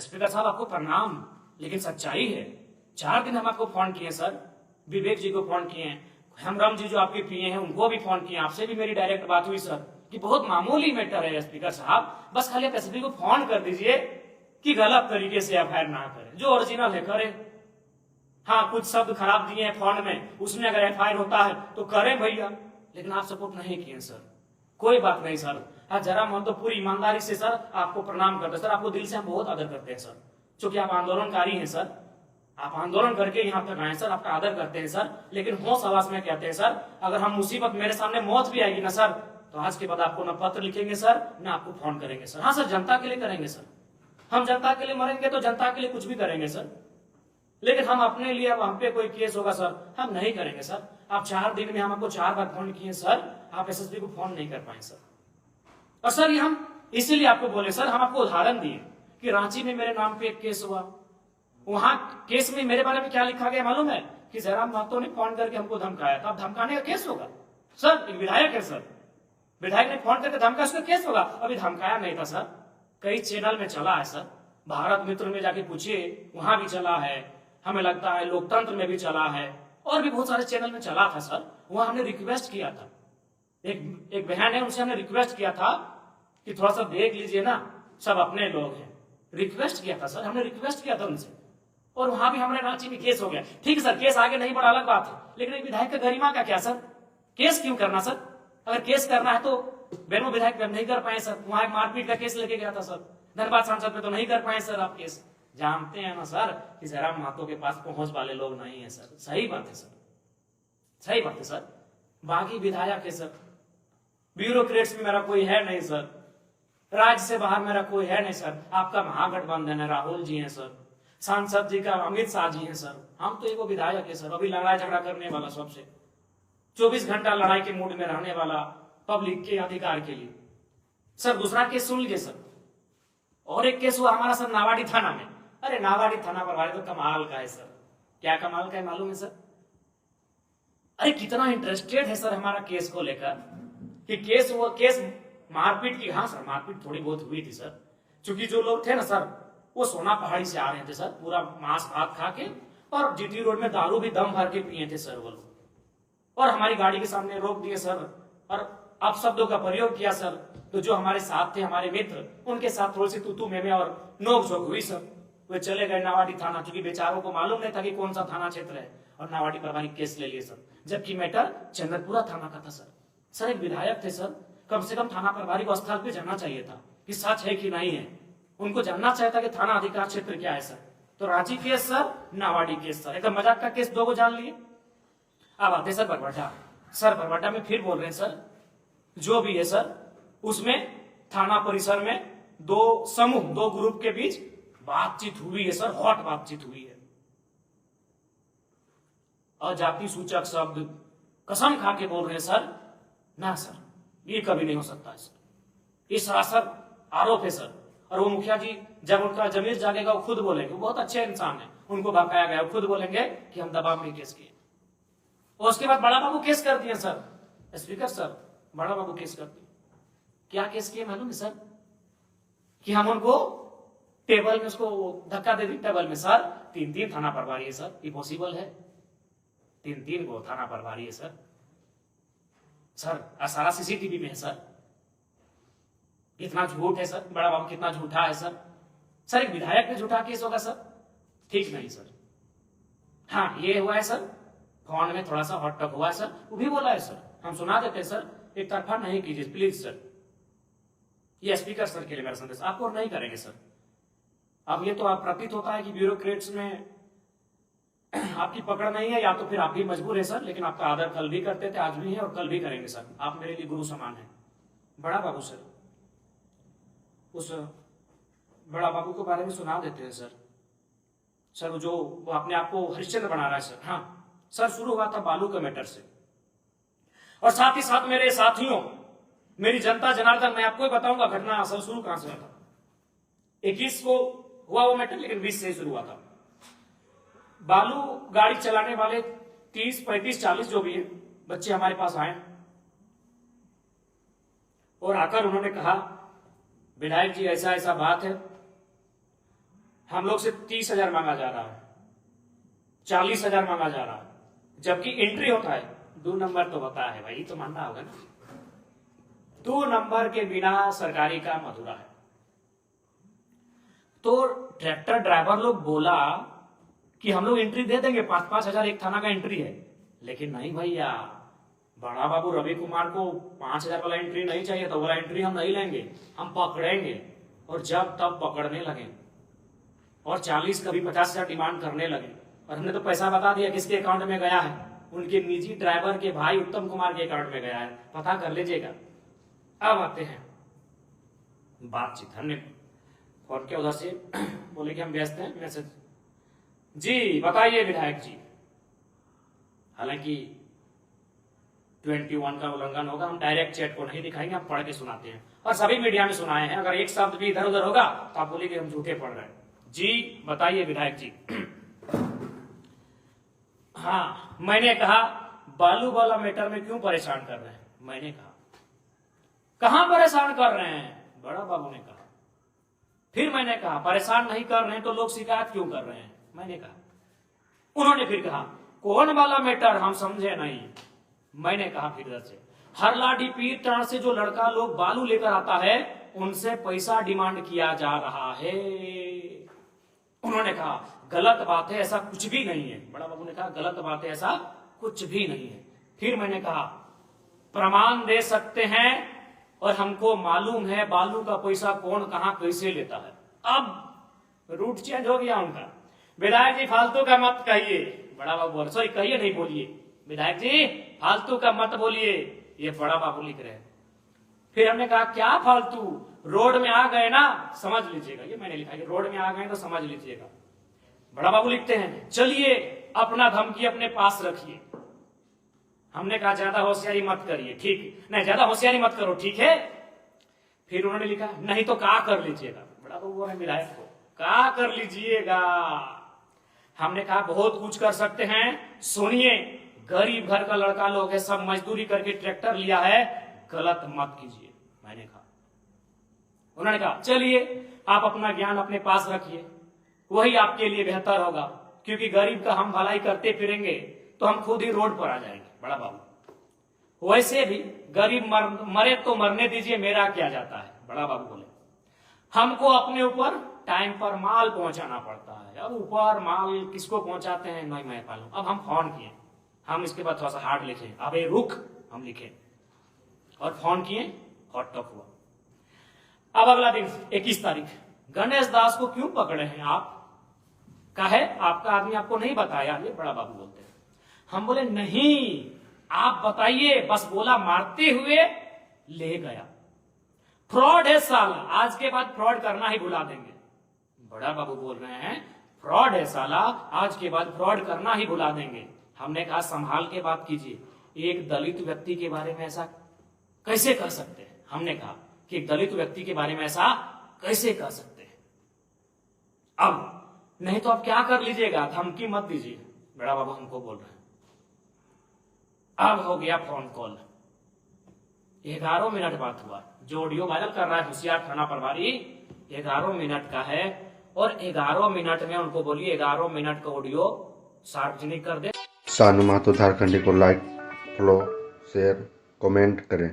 Speaker साहब आपको प्रणाम, लेकिन सच्चाई है 4 दिन हम आपको फोन किए सर, विवेक जी को फोन किए हैं, हेमराम जी जो आपके पिए हैं उनको भी फोन किए, आपसे भी मेरी डायरेक्ट बात हुई सर कि बहुत मामूली मैटर है स्पीकर साहब, बस खाली आप एसपी को फोन कर दीजिए कि गलत तरीके से एफआईआर ना करें, जो ओरिजिनल है करें। हाँ कुछ शब्द खराब दिए हैं फोन में, उसमें अगर एफआईआर होता है तो करें भैया, लेकिन आप सपोर्ट नहीं किए सर। कोई बात नहीं सर, हाँ जरा मन तो पूरी ईमानदारी से सर आपको प्रणाम करते हैं सर, आपको दिल से हम बहुत आदर करते हैं सर, क्योंकि आप आंदोलनकारी हैं सर, आप आंदोलन करके यहाँ तक आए सर, आपका आदर करते हैं सर। लेकिन होश आवाज में कहते हैं सर, अगर हम मुसीबत मेरे सामने मौत भी आएगी ना सर, तो आज के बाद आपको न पत्र लिखेंगे सर, न आपको फोन करेंगे सर। हाँ सर जनता के लिए करेंगे सर, हम जनता के लिए मरेंगे तो जनता के लिए कुछ भी करेंगे सर, लेकिन हम अपने लिए अब हम पे कोई केस होगा सर हम नहीं करेंगे सर। आप 4 दिन में हम आपको 4 बार फोन किए सर, आप एसएसपी को फोन नहीं कर पाए सर। और सर ये हम इसीलिए आपको बोले सर, हम आपको उदाहरण दिए कि रांची में मेरे नाम पे एक केस हुआ, वहां केस में मेरे बारे में क्या लिखा गया मालूम है कि जयराम महतो ने फोन करके हमको धमकाया था। अब धमकाने का केस होगा सर, एक विधायक है सर, विधायक ने फोन करके धमकाया, उसका केस होगा। अभी धमकाया नहीं था सर, कई चैनल में चला है सर, भारत मित्र में जाके पूछिए वहां भी चला है, हमें लगता है लोकतंत्र में भी चला है, और भी बहुत सारे चैनल में चला था सर। वहां हमने रिक्वेस्ट किया था, एक बहन है उनसे हमने रिक्वेस्ट किया था कि थोड़ा सा देख लीजिए ना, सब अपने लोग हैं, रिक्वेस्ट किया था सर, हमने रिक्वेस्ट किया था उनसे, और वहां भी हमारे रांची में केस हो गया। ठीक है सर, केस आगे नहीं बढ़ा अलग बात है, लेकिन एक विधायक का गरिमा का क्या सर, केस क्यों करना सर? अगर केस करना है तो बेनो विधायक पे नहीं कर पाए सर, वहां एक मारपीट का केस लेके गया था सर, धनबाद सांसद पे तो नहीं कर पाए सर आप केस। जानते हैं ना सर कि जयराम महतो के पास पहुंच वाले लोग नहीं है सर, सही बात है सर, सही बात है सर। बागी विधायक है सर, ब्यूरोक्रेट्स में मेरा कोई है नहीं सर, राज्य से बाहर मेरा कोई है नहीं सर, आपका महागठबंधन है, राहुल जी हैं सर, सांसद जी का अमित शाह जी हैं सर, हम तो एक विधायक है सर, अभी लड़ाई झगड़ा करने वाला, सबसे 24 घंटा लड़ाई के मूड में रहने वाला, पब्लिक के अधिकार के लिए सर। दूसरा केस सुन लीजिए सर, और एक केस हुआ हमारा सर नावाडी थाना में। अरे नावाडी थाना पर वाले तो कमाल का है सर, क्या कमाल का है मालूम है सर? अरे कितना इंटरेस्टेड है सर हमारा केस को लेकर कि केस वो केस मारपीट की, हाँ सर मारपीट थोड़ी बहुत हुई थी सर, क्योंकि जो लोग थे ना सर वो सोना पहाड़ी से आ रहे थे सर, पूरा मांस भात खा के, और जीटी रोड में दारू भी दम भर के पिए थे सर वो लोग, और हमारी गाड़ी के सामने रोक दिए सर, और अपशब्दों का प्रयोग किया सर। तो जो हमारे साथ थे हमारे मित्र, उनके साथ थोड़ी सी तू में और नोक झोंक हुई सर, वे चले गए नावाडी थाना, क्योंकि बेचारों को मालूम नहीं था कि कौन सा थाना क्षेत्र है, और नावाडी पर केस ले लिए सर, जबकि मैटर चंद्रपुरा थाना का था सर। सर एक विधायक थे सर, कम से कम थाना प्रभारी को स्थल पे जानना चाहिए था कि सच है कि नहीं है, उनको जानना चाहिए था कि थाना अधिकार क्षेत्र क्या है सर। तो Ranchi case sir, Navadi case sir, एकदम मजाक का केस, 2 को जान लिए। अब आते सर बरवाडा, सर बरवाडा में फिर बोल रहे हैं सर, जो भी है सर उसमें थाना परिसर में 2 समूह 2 ग्रुप के बीच बातचीत हुई है सर, हॉट बातचीत हुई है, अजाति सूचक शब्द कसम खा के बोल रहे हैं सर, ना सर ये कभी नहीं हो सकता है सर, ये सरासर आरोप है सर। और वो मुखिया जी जब उनका जमीर जागेगा वो खुद बोलेंगे, वो बहुत अच्छे इंसान है, उनको भगाया गया, वो खुद बोलेंगे कि हम दबाव में केस किए। और उसके बाद बड़ा बाबू केस कर दिए सर, स्पीकर सर बड़ा बाबू केस कर दिए। क्या केस किए मालूम है सर? कि हम उनको टेबल में उसको धक्का दे दी टेबल में सर, 3 थाना प्रभारी है सर, ये पॉसिबल है? 3 को थाना प्रभारी है सर, सर सारा सीसीटीवी में है सर, कितना झूठ है सर, बड़ा बाबू कितना झूठा है सर। सर एक विधायक पे झूठा केस होगा सर? ठीक नहीं सर। हाँ ये हुआ है सर, फोन में थोड़ा सा हॉट टॉक हुआ है सर, वो भी बोला है सर, हम सुना देते हैं सर, एक तरफा नहीं कीजिए प्लीज सर। ये स्पीकर सर के लिए मेरा संदेश, आपको नहीं करेंगे सर। अब ये तो आप प्रतीत होता है कि ब्यूरोक्रेट्स में आपकी पकड़ नहीं है, या तो फिर आप भी मजबूर है सर, लेकिन आपका आदर कल भी करते थे, आज भी है और कल भी करेंगे सर, आप मेरे लिए गुरु समान है। बड़ा बाबू सर, उस बड़ा बाबू के बारे में सुना देते हैं सर, सर जो वो अपने आप को हरिश्चंद्र बना रहा है सर। हाँ सर शुरू हुआ था बालू के मैटर से, और साथ ही साथ मेरे साथियों, मेरी जनता जनार्दन, मैं आपको बताऊंगा घटना असल शुरू कहां से हुआ था। 21 को हुआ वो मैटर, लेकिन 20 से शुरू हुआ था। बालू गाड़ी चलाने वाले 30, 35, 40 जो भी है बच्चे हमारे पास आए, और आकर उन्होंने कहा विधायक जी ऐसा ऐसा बात है, हम लोग से 30,000 मांगा जा रहा है, 40,000 मांगा जा रहा है, जबकि एंट्री होता है 2 नंबर तो होता है भाई, तो मानना होगा ना। 2 नंबर के बिना सरकारी काम अधूरा है। तो ट्रैक्टर ड्राइवर लोग बोला कि हम लोग एंट्री दे देंगे, 5-5 हजार एक थाना का एंट्री है। लेकिन नहीं भैया, बड़ा बाबू रवि कुमार को 5,000 वाला एंट्री नहीं चाहिए, तो वाला एंट्री हम नहीं लेंगे, हम पकड़ेंगे। और जब तब पकड़ने लगे और 40 कभी 50,000 डिमांड करने लगे, और हमने तो पैसा बता दिया किसके अकाउंट में गया है, उनके निजी ड्राइवर के भाई उत्तम कुमार के अकाउंट में गया है, पता कर लीजिएगा। अब आते हैं बातचीत। हमने फोन किया उधर से, बोले कि हम व्यस्त हैं, मैसेज जी बताइए विधायक जी। हालांकि 21 का उल्लंघन होगा, हम डायरेक्ट चैट को नहीं दिखाएंगे, हम पढ़ के सुनाते हैं और सभी मीडिया में सुनाए हैं। अगर एक शब्द भी इधर उधर होगा तो आप बोलिए हम झूठे पढ़ रहे हैं। जी बताइए विधायक जी। हाँ, मैंने कहा बालू वाला मैटर में क्यों परेशान कर रहे हैं। मैंने कहा कहां परेशान कर रहे हैं, बड़ा बाबू ने कहा। फिर मैंने कहा परेशान नहीं कर रहे हैं तो लोग शिकायत क्यों कर रहे हैं। मैंने कहा, उन्होंने फिर कहा कौन वाला मैटर, हम समझे नहीं। मैंने कहा फिर से, हरलाडी पीर टाण से जो लड़का लोग बालू लेकर आता है उनसे पैसा डिमांड किया जा रहा है। उन्होंने कहा गलत बात है, ऐसा कुछ भी नहीं है। बड़ा बाबू ने कहा गलत बात है, ऐसा कुछ भी नहीं है। फिर मैंने कहा प्रमाण दे सकते हैं और हमको मालूम है बालू का पैसा कौन कहां कैसे लेता है। अब रूट चेंज हो गया उनका। विधायक जी फालतू का मत कहिए, बड़ा बाबू बोल, सॉरी कहिए नहीं बोलिए, विधायक जी फालतू का मत बोलिए, ये बड़ा बाबू लिख रहे हैं। फिर हमने कहा क्या फालतू, रोड में आ गए ना समझ लीजिएगा, ये मैंने लिखा है रोड में आ गए तो समझ लीजिएगा। बड़ा बाबू लिखते हैं चलिए अपना धमकी अपने पास रखिए। हमने कहा ज्यादा होशियारी मत करिए, ठीक नहीं, ज्यादा होशियारी मत करो, ठीक है। फिर उन्होंने लिखा नहीं तो क्या कर लीजिएगा। बड़ा बाबू बोले विधायक को क्या कर लीजिएगा। हमने कहा बहुत कुछ कर सकते हैं, सुनिए गरीब घर का लड़का लोग है, सब मजदूरी करके ट्रैक्टर लिया है, गलत मत कीजिए। मैंने कहा, उन्होंने कहा चलिए आप अपना ज्ञान अपने पास रखिए, वही आपके लिए बेहतर होगा, क्योंकि गरीब का हम भलाई करते फिरेंगे तो हम खुद ही रोड पर आ जाएंगे। बड़ा बाबू वैसे भी गरीब मरे तो मरने दीजिए, मेरा क्या जाता है। बड़ा बाबू बोले हमको अपने ऊपर टाइम पर माल पहुंचाना पड़ता है, अब ऊपर माल किसको पहुंचाते हैं नहीं मैं मालूम। अब हम फोन किए, हम इसके बाद थोड़ा सा हार्ड लिखे, अब ये रुक हम लिखे और फोन किए, हॉट टॉक हुआ। अब अगला दिन 21 तारीख, गणेश दास को क्यों पकड़े हैं आप, काहे आपका आदमी आपको नहीं बताया। ये बड़ा बाबू बोलते हैं। हम बोले नहीं आप बताइए, बस बोला मारते हुए ले गया, फ्रॉड है साला, आज के बाद फ्रॉड करना ही भुला देंगे। बड़ा बाबू बोल रहे हैं फ्रॉड है साला, आज के बाद फ्रॉड करना ही भुला देंगे। हमने कहा संभाल के बात कीजिए, एक दलित व्यक्ति के बारे में ऐसा कैसे कह सकते हैं। हमने कहा कि एक दलित व्यक्ति के बारे में ऐसा कैसे कह सकते हैं। अब नहीं तो आप क्या कर लीजिएगा, धमकी मत दीजिए। बड़ा बाबू हमको बोल रहे हैं। अब हो गया फोन कॉल, 11 मिनट बात हुआ। जो ऑडियो वायरल कर रहा है होशियार थाना प्रभारी 11 मिनट का है, और 11 मिनट में उनको बोलिए 11 मिनट का ऑडियो सार्वजनिक कर दे। सानू महतो झारखंडी को लाइक, फॉलो, शेयर, कमेंट करें।